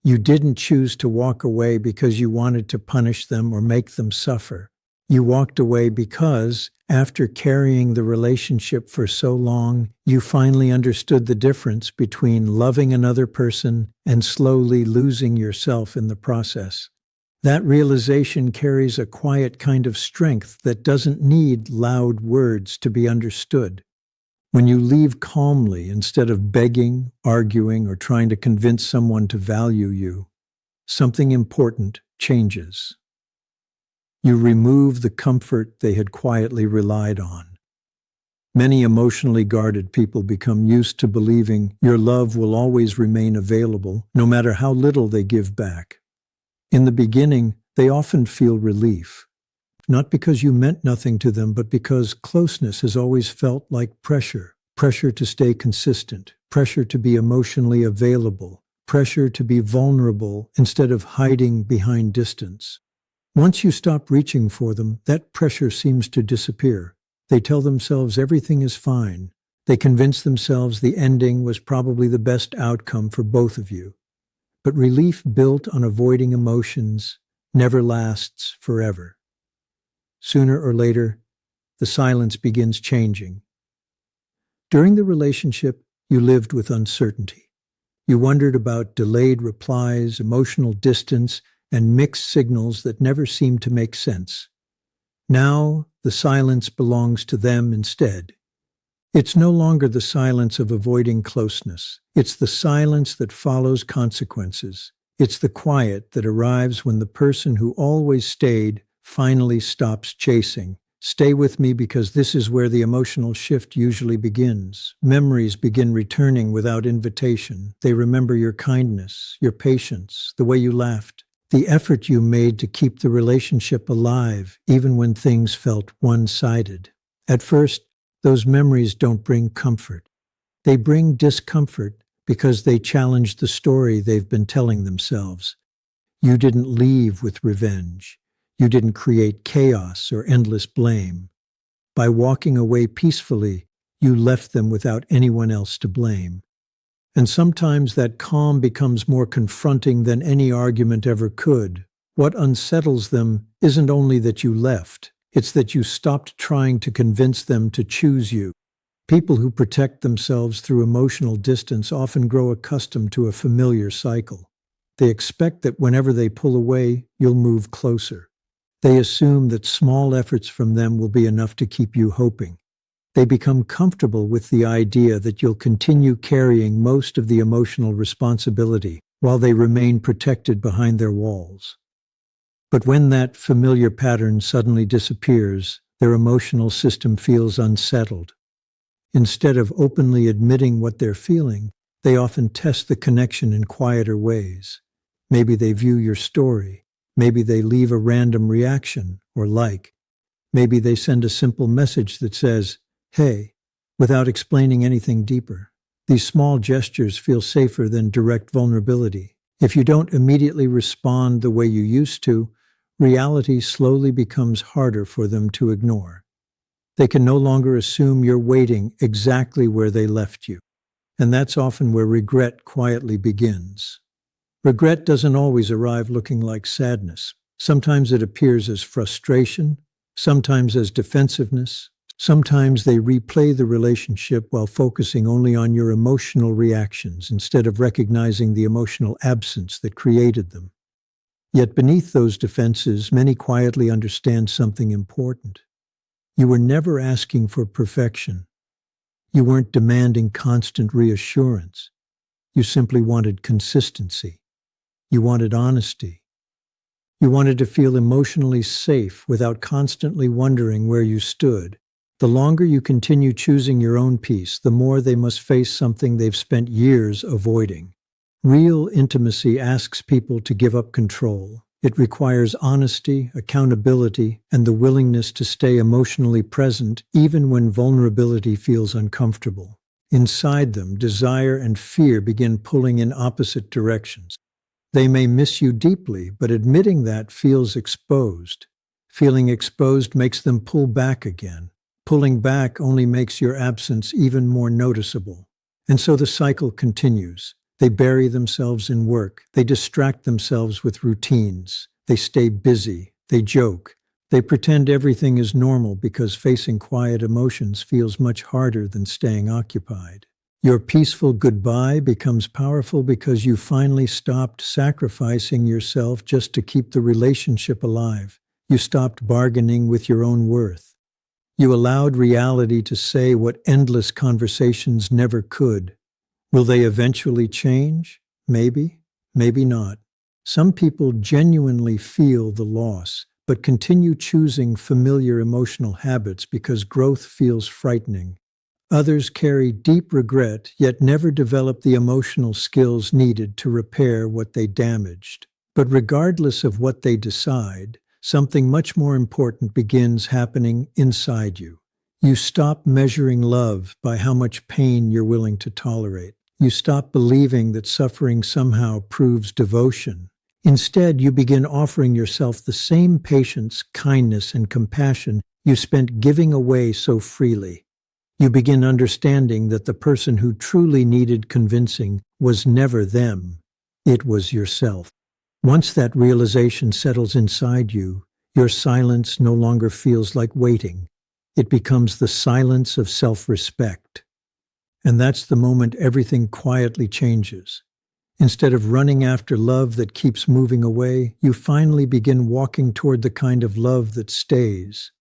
You didn't choose to walk away because you wanted to punish them or make them suffer. You walked away because, after carrying the relationship for so long, you finally understood the difference between loving another person and slowly losing yourself in the process. That realization carries a quiet kind of strength that doesn't need loud words to be understood. When you leave calmly instead of begging, arguing, or trying to convince someone to value you, something important changes. You remove the comfort they had quietly relied on. Many emotionally guarded people become used to believing your love will always remain available, no matter how little they give back. In the beginning, they often feel relief, not because you meant nothing to them, but because closeness has always felt like pressure. Pressure to stay consistent, pressure to be emotionally available, pressure to be vulnerable instead of hiding behind distance. Once you stop reaching for them, that pressure seems to disappear. They tell themselves everything is fine. They convince themselves the ending was probably the best outcome for both of you. But relief built on avoiding emotions never lasts forever. Sooner or later, the silence begins changing. During the relationship, you lived with uncertainty. You wondered about delayed replies, emotional distance, and mixed signals that never seemed to make sense. Now, the silence belongs to them instead. It's no longer the silence of avoiding closeness. It's the silence that follows consequences. It's the quiet that arrives when the person who always stayed finally stops chasing. Stay with me because this is where the emotional shift usually begins. Memories begin returning without invitation. They remember your kindness, your patience, the way you laughed, the effort you made to keep the relationship alive, even when things felt one-sided. At first, those memories don't bring comfort. They bring discomfort because they challenge the story they've been telling themselves. You didn't leave with revenge. You didn't create chaos or endless blame. By walking away peacefully, you left them without anyone else to blame. And sometimes that calm becomes more confronting than any argument ever could. What unsettles them isn't only that you left, it's that you stopped trying to convince them to choose you. People who protect themselves through emotional distance often grow accustomed to a familiar cycle. They expect that whenever they pull away, you'll move closer. They assume that small efforts from them will be enough to keep you hoping. They become comfortable with the idea that you'll continue carrying most of the emotional responsibility while they remain protected behind their walls. But when that familiar pattern suddenly disappears, their emotional system feels unsettled. Instead of openly admitting what they're feeling, they often test the connection in quieter ways. Maybe they view your story. Maybe they leave a random reaction or like. Maybe they send a simple message that says, "Hey," without explaining anything deeper. These small gestures feel safer than direct vulnerability. If you don't immediately respond the way you used to, reality slowly becomes harder for them to ignore. They can no longer assume you're waiting exactly where they left you. And that's often where regret quietly begins. Regret doesn't always arrive looking like sadness. Sometimes it appears as frustration, sometimes as defensiveness. Sometimes they replay the relationship while focusing only on your emotional reactions instead of recognizing the emotional absence that created them. Yet beneath those defenses, many quietly understand something important. You were never asking for perfection. You weren't demanding constant reassurance. You simply wanted consistency. You wanted honesty. You wanted to feel emotionally safe without constantly wondering where you stood. The longer you continue choosing your own peace, the more they must face something they've spent years avoiding. Real intimacy asks people to give up control. It requires honesty, accountability, and the willingness to stay emotionally present even when vulnerability feels uncomfortable. Inside them, desire and fear begin pulling in opposite directions. They may miss you deeply, but admitting that feels exposed. Feeling exposed makes them pull back again. Pulling back only makes your absence even more noticeable. And so the cycle continues. They bury themselves in work. They distract themselves with routines. They stay busy. They joke. They pretend everything is normal because facing quiet emotions feels much harder than staying occupied. Your peaceful goodbye becomes powerful because you finally stopped sacrificing yourself just to keep the relationship alive. You stopped bargaining with your own worth. You allowed reality to say what endless conversations never could. Will they eventually change? Maybe, maybe not. Some people genuinely feel the loss, but continue choosing familiar emotional habits because growth feels frightening. Others carry deep regret, yet never develop the emotional skills needed to repair what they damaged. But regardless of what they decide, something much more important begins happening inside you. You stop measuring love by how much pain you're willing to tolerate. You stop believing that suffering somehow proves devotion. Instead, you begin offering yourself the same patience, kindness, and compassion you spent giving away so freely. You begin understanding that the person who truly needed convincing was never them. It was yourself. Once that realization settles inside you, your silence no longer feels like waiting. It becomes the silence of self-respect. And that's the moment everything quietly changes. Instead of running after love that keeps moving away, you finally begin walking toward the kind of love that stays.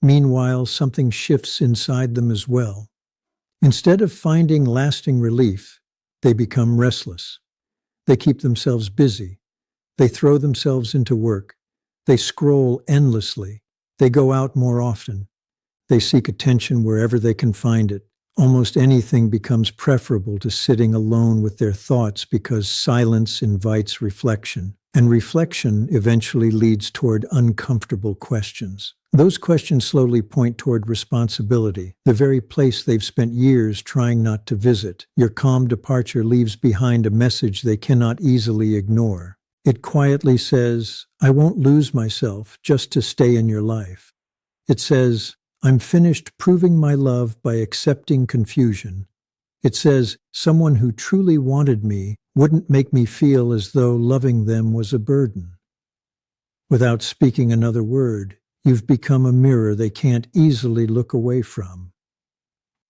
Meanwhile, something shifts inside them as well. Instead of finding lasting relief, they become restless. They keep themselves busy. They throw themselves into work. They scroll endlessly. They go out more often. They seek attention wherever they can find it. Almost anything becomes preferable to sitting alone with their thoughts because silence invites reflection, and reflection eventually leads toward uncomfortable questions. Those questions slowly point toward responsibility, the very place they've spent years trying not to visit. Your calm departure leaves behind a message they cannot easily ignore. It quietly says, "I won't lose myself just to stay in your life." It says, "I'm finished proving my love by accepting confusion." It says, "Someone who truly wanted me wouldn't make me feel as though loving them was a burden." Without speaking another word, you've become a mirror they can't easily look away from.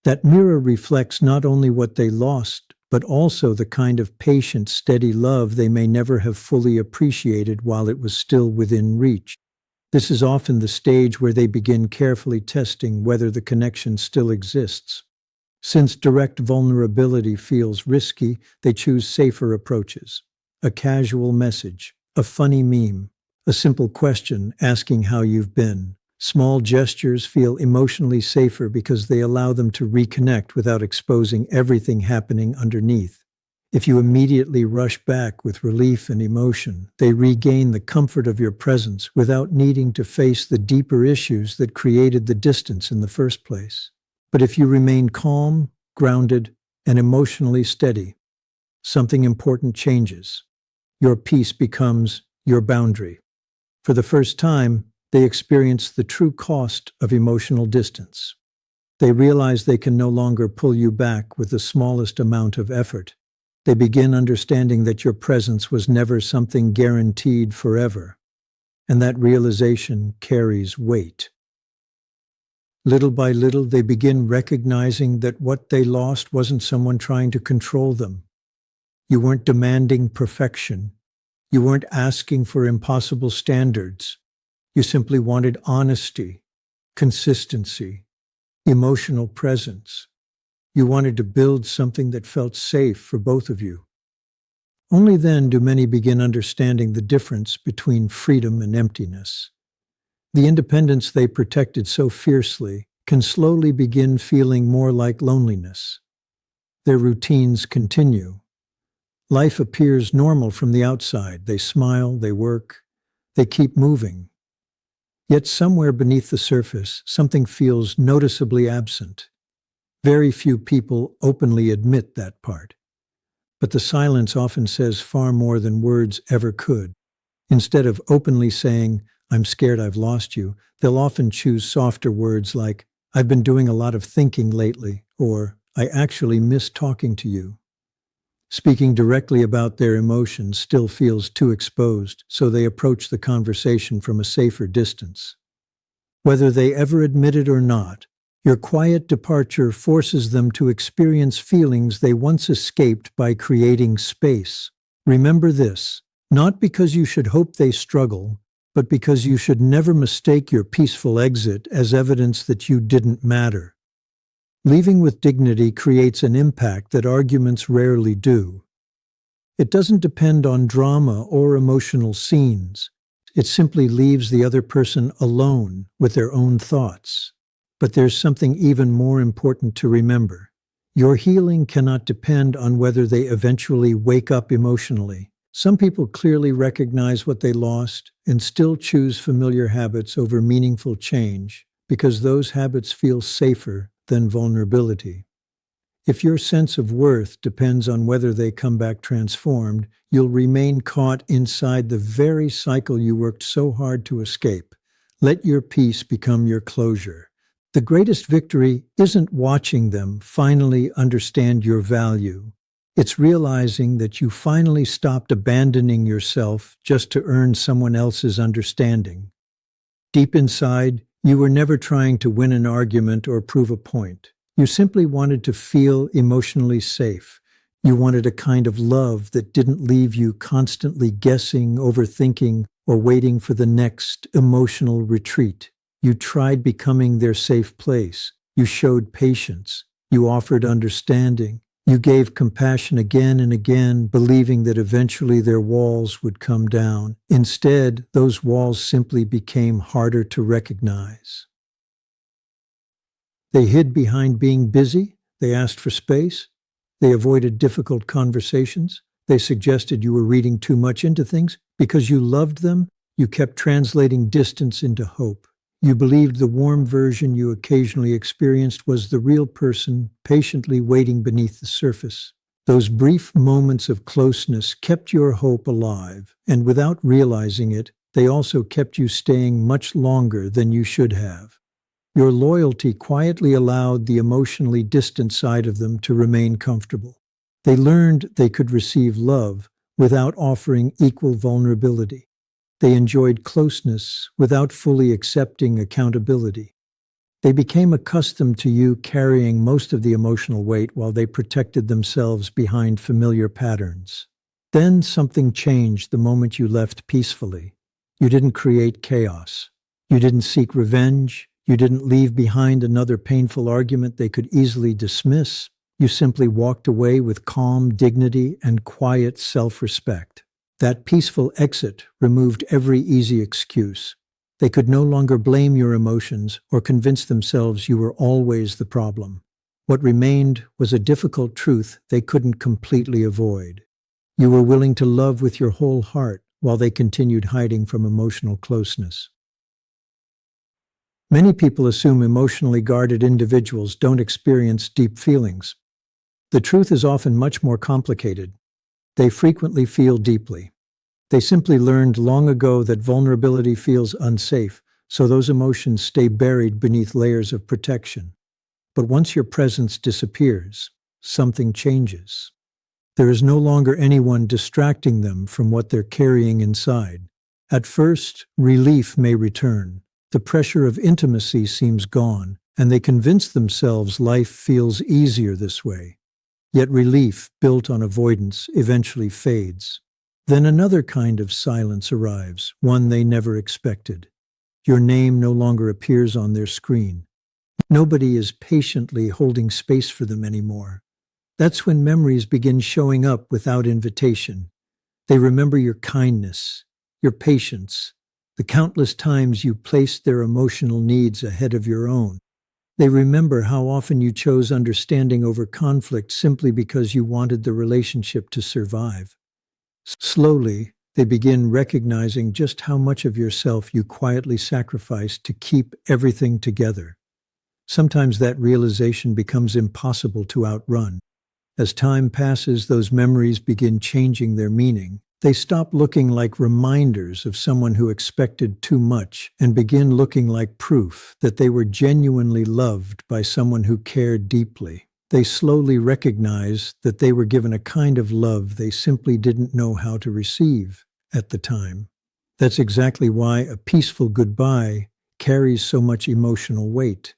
That mirror reflects not only what they lost, but also the kind of patient, steady love they may never have fully appreciated while it was still within reach. This is often the stage where they begin carefully testing whether the connection still exists. Since direct vulnerability feels risky, they choose safer approaches. A casual message, a funny meme, a simple question asking how you've been. Small gestures feel emotionally safer because they allow them to reconnect without exposing everything happening underneath. If you immediately rush back with relief and emotion, they regain the comfort of your presence without needing to face the deeper issues that created the distance in the first place. But if you remain calm, grounded, and emotionally steady, something important changes. Your peace becomes your boundary. For the first time, they experience the true cost of emotional distance. They realize they can no longer pull you back with the smallest amount of effort. They begin understanding that your presence was never something guaranteed forever, and that realization carries weight. Little by little, they begin recognizing that what they lost wasn't someone trying to control them. You weren't demanding perfection. You weren't asking for impossible standards. You simply wanted honesty, consistency, emotional presence. You wanted to build something that felt safe for both of you. Only then do many begin understanding the difference between freedom and emptiness. The independence they protected so fiercely can slowly begin feeling more like loneliness. Their routines continue. Life appears normal from the outside. They smile, they work, they keep moving. Yet somewhere beneath the surface, something feels noticeably absent. Very few people openly admit that part. But the silence often says far more than words ever could. Instead of openly saying, "I'm scared I've lost you," they'll often choose softer words like, "I've been doing a lot of thinking lately," or "I actually miss talking to you." Speaking directly about their emotions still feels too exposed, so they approach the conversation from a safer distance. Whether they ever admit it or not, your quiet departure forces them to experience feelings they once escaped by creating space. Remember this, not because you should hope they struggle, but because you should never mistake your peaceful exit as evidence that you didn't matter. Leaving with dignity creates an impact that arguments rarely do. It doesn't depend on drama or emotional scenes. It simply leaves the other person alone with their own thoughts. But there's something even more important to remember. Your healing cannot depend on whether they eventually wake up emotionally. Some people clearly recognize what they lost and still choose familiar habits over meaningful change because those habits feel safer than vulnerability. If your sense of worth depends on whether they come back transformed, you'll remain caught inside the very cycle you worked so hard to escape. Let your peace become your closure. The greatest victory isn't watching them finally understand your value. It's realizing that you finally stopped abandoning yourself just to earn someone else's understanding. Deep inside, you were never trying to win an argument or prove a point. You simply wanted to feel emotionally safe. You wanted a kind of love that didn't leave you constantly guessing, overthinking, or waiting for the next emotional retreat. You tried becoming their safe place. You showed patience. You offered understanding. You gave compassion again and again, believing that eventually their walls would come down. Instead, those walls simply became harder to recognize. They hid behind being busy. They asked for space. They avoided difficult conversations. They suggested you were reading too much into things. Because you loved them, you kept translating distance into hope. You believed the warm version you occasionally experienced was the real person, patiently waiting beneath the surface. Those brief moments of closeness kept your hope alive, and without realizing it, they also kept you staying much longer than you should have. Your loyalty quietly allowed the emotionally distant side of them to remain comfortable. They learned they could receive love without offering equal vulnerability. They enjoyed closeness without fully accepting accountability. They became accustomed to you carrying most of the emotional weight while they protected themselves behind familiar patterns. Then something changed the moment you left peacefully. You didn't create chaos. You didn't seek revenge. You didn't leave behind another painful argument they could easily dismiss. You simply walked away with calm dignity and quiet self-respect. That peaceful exit removed every easy excuse. They could no longer blame your emotions or convince themselves you were always the problem. What remained was a difficult truth they couldn't completely avoid. You were willing to love with your whole heart while they continued hiding from emotional closeness. Many people assume emotionally guarded individuals don't experience deep feelings. The truth is often much more complicated. They frequently feel deeply. They simply learned long ago that vulnerability feels unsafe, so those emotions stay buried beneath layers of protection. But once your presence disappears, something changes. There is no longer anyone distracting them from what they're carrying inside. At first, relief may return. The pressure of intimacy seems gone, and they convince themselves life feels easier this way. Yet relief, built on avoidance, eventually fades. Then another kind of silence arrives, one they never expected. Your name no longer appears on their screen. Nobody is patiently holding space for them anymore. That's when memories begin showing up without invitation. They remember your kindness, your patience, the countless times you placed their emotional needs ahead of your own. They remember how often you chose understanding over conflict simply because you wanted the relationship to survive. Slowly, they begin recognizing just how much of yourself you quietly sacrificed to keep everything together. Sometimes that realization becomes impossible to outrun. As time passes, those memories begin changing their meaning. They stop looking like reminders of someone who expected too much and begin looking like proof that they were genuinely loved by someone who cared deeply. They slowly recognize that they were given a kind of love they simply didn't know how to receive at the time. That's exactly why a peaceful goodbye carries so much emotional weight.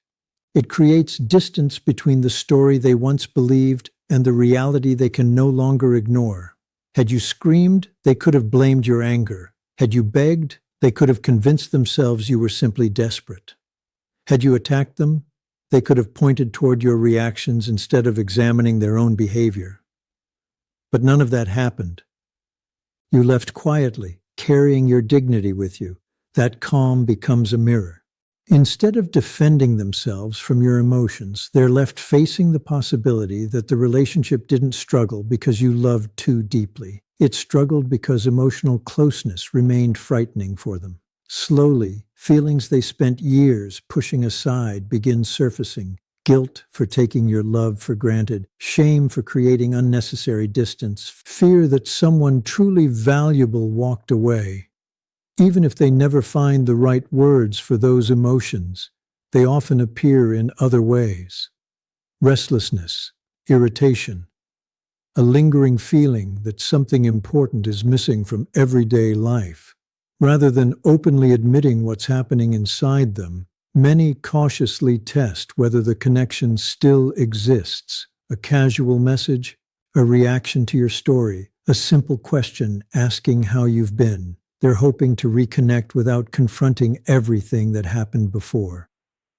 It creates distance between the story they once believed and the reality they can no longer ignore. Had you screamed, they could have blamed your anger. Had you begged, they could have convinced themselves you were simply desperate. Had you attacked them, they could have pointed toward your reactions instead of examining their own behavior. But none of that happened. You left quietly, carrying your dignity with you. That calm becomes a mirror. Instead of defending themselves from your emotions, they're left facing the possibility that the relationship didn't struggle because you loved too deeply. It struggled because emotional closeness remained frightening for them. Slowly, feelings they spent years pushing aside begin surfacing. Guilt for taking your love for granted, shame for creating unnecessary distance, fear that someone truly valuable walked away. Even if they never find the right words for those emotions, they often appear in other ways. Restlessness, irritation, a lingering feeling that something important is missing from everyday life. Rather than openly admitting what's happening inside them, many cautiously test whether the connection still exists. A casual message, a reaction to your story, a simple question asking how you've been. They're hoping to reconnect without confronting everything that happened before.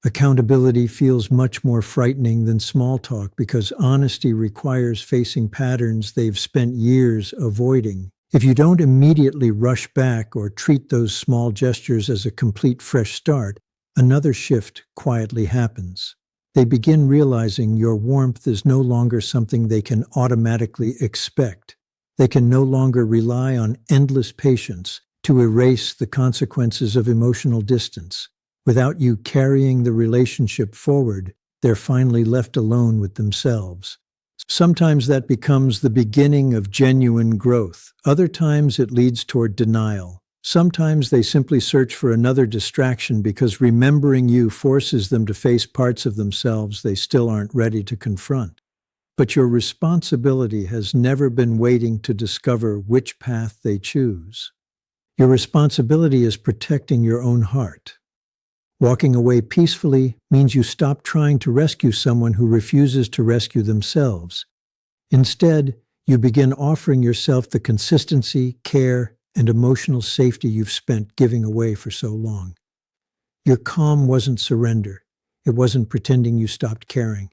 Accountability feels much more frightening than small talk because honesty requires facing patterns they've spent years avoiding. If you don't immediately rush back or treat those small gestures as a complete fresh start, another shift quietly happens. They begin realizing your warmth is no longer something they can automatically expect. They can no longer rely on endless patience to erase the consequences of emotional distance. Without you carrying the relationship forward, they're finally left alone with themselves. Sometimes that becomes the beginning of genuine growth. Other times it leads toward denial. Sometimes they simply search for another distraction because remembering you forces them to face parts of themselves they still aren't ready to confront. But your responsibility has never been waiting to discover which path they choose. Your responsibility is protecting your own heart. Walking away peacefully means you stop trying to rescue someone who refuses to rescue themselves. Instead, you begin offering yourself the consistency, care, and emotional safety you've spent giving away for so long. Your calm wasn't surrender. It wasn't pretending you stopped caring.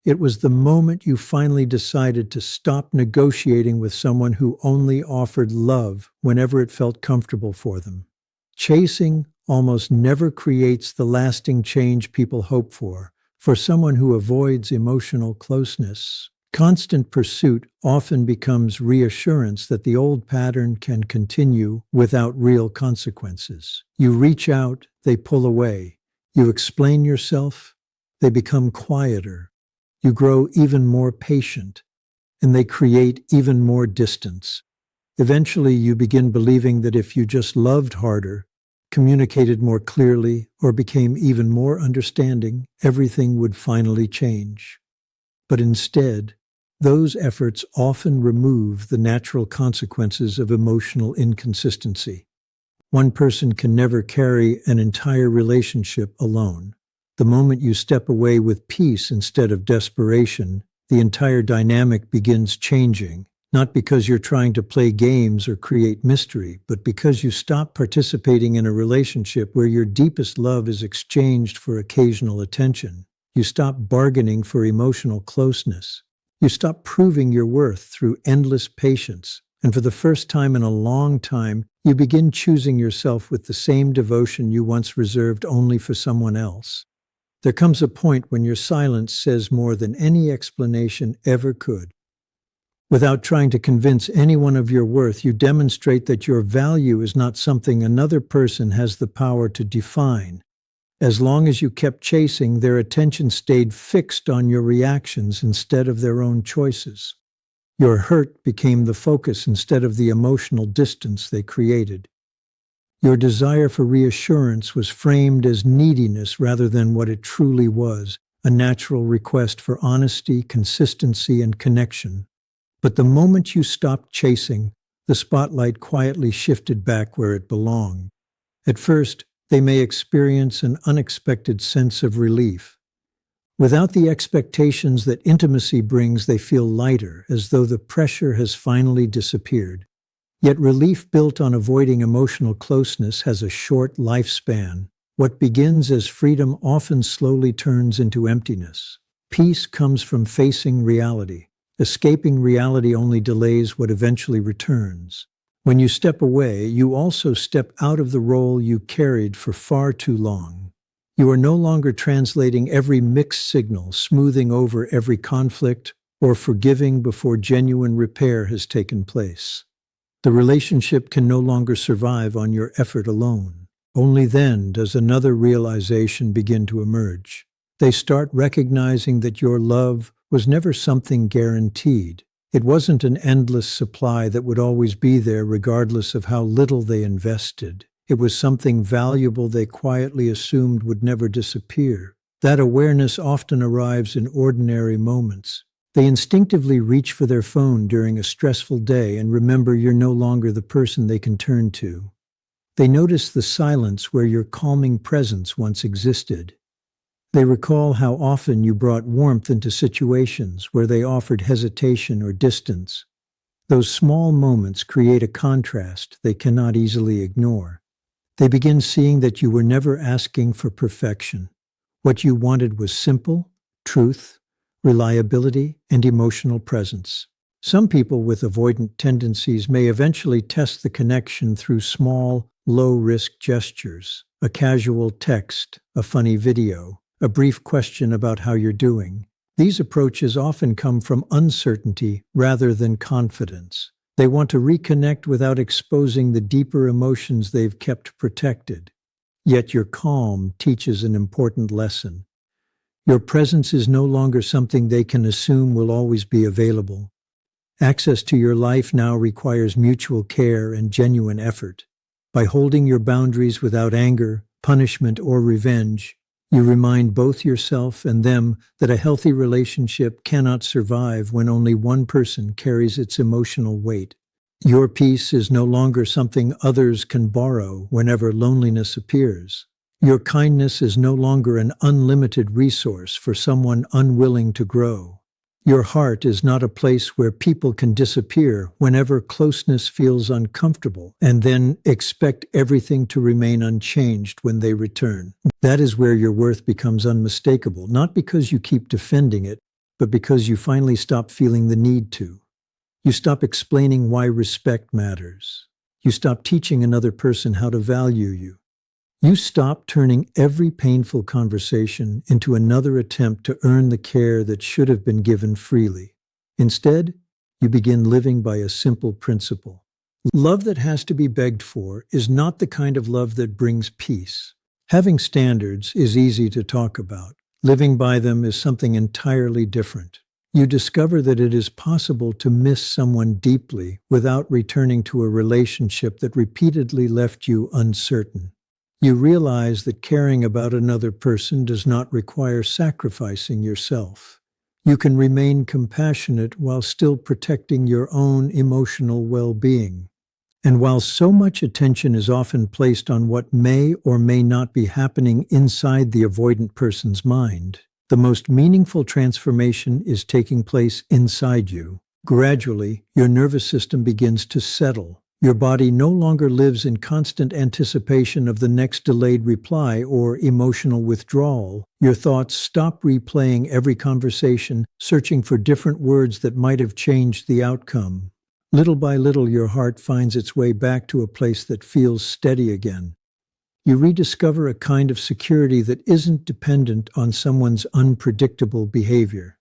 It was the moment you finally decided to stop negotiating with someone who only offered love whenever it felt comfortable for them. Chasing almost never creates the lasting change people hope for. For someone who avoids emotional closeness, constant pursuit often becomes reassurance that the old pattern can continue without real consequences. You reach out, they pull away. You explain yourself, they become quieter. You grow even more patient, and they create even more distance. Eventually, you begin believing that if you just loved harder, communicated more clearly, or became even more understanding, everything would finally change. But instead, those efforts often remove the natural consequences of emotional inconsistency. One person can never carry an entire relationship alone. The moment you step away with peace instead of desperation, the entire dynamic begins changing, not because you're trying to play games or create mystery, but because you stop participating in a relationship where your deepest love is exchanged for occasional attention. You stop bargaining for emotional closeness. You stop proving your worth through endless patience. And for the first time in a long time, you begin choosing yourself with the same devotion you once reserved only for someone else. There comes a point when your silence says more than any explanation ever could. Without trying to convince anyone of your worth, you demonstrate that your value is not something another person has the power to define. As long as you kept chasing, their attention stayed fixed on your reactions instead of their own choices. Your hurt became the focus instead of the emotional distance they created. Your desire for reassurance was framed as neediness rather than what it truly was, a natural request for honesty, consistency, and connection. But the moment you stopped chasing, the spotlight quietly shifted back where it belonged. At first, they may experience an unexpected sense of relief. Without the expectations that intimacy brings, they feel lighter, as though the pressure has finally disappeared. Yet relief built on avoiding emotional closeness has a short lifespan. What begins as freedom often slowly turns into emptiness. Peace comes from facing reality. Escaping reality only delays what eventually returns. When you step away, you also step out of the role you carried for far too long. You are no longer translating every mixed signal, smoothing over every conflict, or forgiving before genuine repair has taken place. The relationship can no longer survive on your effort alone. Only then does another realization begin to emerge. They start recognizing that your love was never something guaranteed. It wasn't an endless supply that would always be there regardless of how little they invested. It was something valuable they quietly assumed would never disappear. That awareness often arrives in ordinary moments. They instinctively reach for their phone during a stressful day and remember you're no longer the person they can turn to. They notice the silence where your calming presence once existed. They recall how often you brought warmth into situations where they offered hesitation or distance. Those small moments create a contrast they cannot easily ignore. They begin seeing that you were never asking for perfection. What you wanted was simple, truth, reliability, and emotional presence. Some people with avoidant tendencies may eventually test the connection through small, low-risk gestures, a casual text, a funny video, a brief question about how you're doing. These approaches often come from uncertainty rather than confidence. They want to reconnect without exposing the deeper emotions they've kept protected. Yet your calm teaches an important lesson. Your presence is no longer something they can assume will always be available. Access to your life now requires mutual care and genuine effort. By holding your boundaries without anger, punishment, or revenge, you remind both yourself and them that a healthy relationship cannot survive when only one person carries its emotional weight. Your peace is no longer something others can borrow whenever loneliness appears. Your kindness is no longer an unlimited resource for someone unwilling to grow. Your heart is not a place where people can disappear whenever closeness feels uncomfortable and then expect everything to remain unchanged when they return. That is where your worth becomes unmistakable, not because you keep defending it, but because you finally stop feeling the need to. You stop explaining why respect matters. You stop teaching another person how to value you. You stop turning every painful conversation into another attempt to earn the care that should have been given freely. Instead, you begin living by a simple principle. Love that has to be begged for is not the kind of love that brings peace. Having standards is easy to talk about. Living by them is something entirely different. You discover that it is possible to miss someone deeply without returning to a relationship that repeatedly left you uncertain. You realize that caring about another person does not require sacrificing yourself. You can remain compassionate while still protecting your own emotional well-being. And while so much attention is often placed on what may or may not be happening inside the avoidant person's mind, the most meaningful transformation is taking place inside you. Gradually, your nervous system begins to settle. Your body no longer lives in constant anticipation of the next delayed reply or emotional withdrawal. Your thoughts stop replaying every conversation, searching for different words that might have changed the outcome. Little by little, your heart finds its way back to a place that feels steady again. You rediscover a kind of security that isn't dependent on someone's unpredictable behavior.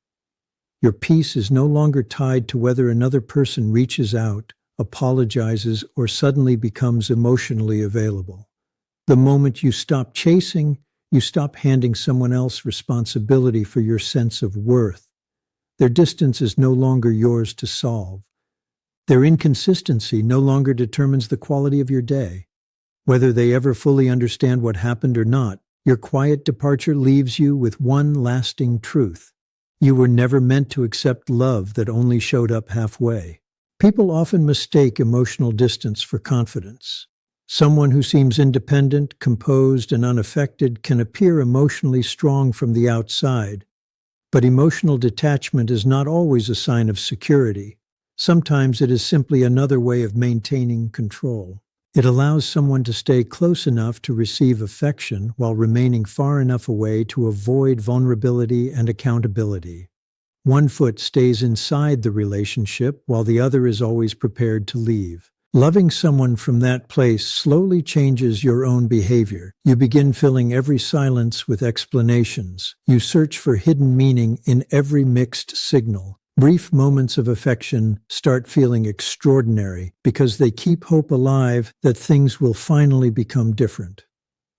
Your peace is no longer tied to whether another person reaches out, apologizes, or suddenly becomes emotionally available. The moment you stop chasing, you stop handing someone else responsibility for your sense of worth. Their distance is no longer yours to solve. Their inconsistency no longer determines the quality of your day. Whether they ever fully understand what happened or not, Your quiet departure leaves you with one lasting truth. You were never meant to accept love that only showed up halfway. People often mistake emotional distance for confidence. Someone who seems independent, composed, and unaffected can appear emotionally strong from the outside, but emotional detachment is not always a sign of security. Sometimes it is simply another way of maintaining control. It allows someone to stay close enough to receive affection while remaining far enough away to avoid vulnerability and accountability. One foot stays inside the relationship while the other is always prepared to leave. Loving someone from that place slowly changes your own behavior. You begin filling every silence with explanations. You search for hidden meaning in every mixed signal. Brief moments of affection start feeling extraordinary because they keep hope alive that things will finally become different.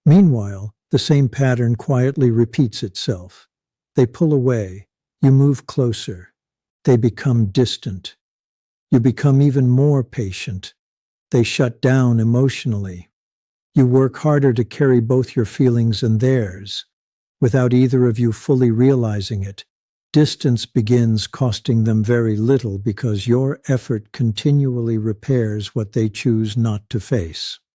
Meanwhile, the same pattern quietly repeats itself. They pull away. You move closer. They become distant. You become even more patient. They shut down emotionally. You work harder to carry both your feelings and theirs, without either of you fully realizing it. Distance begins costing them very little because your effort continually repairs what they choose not to face.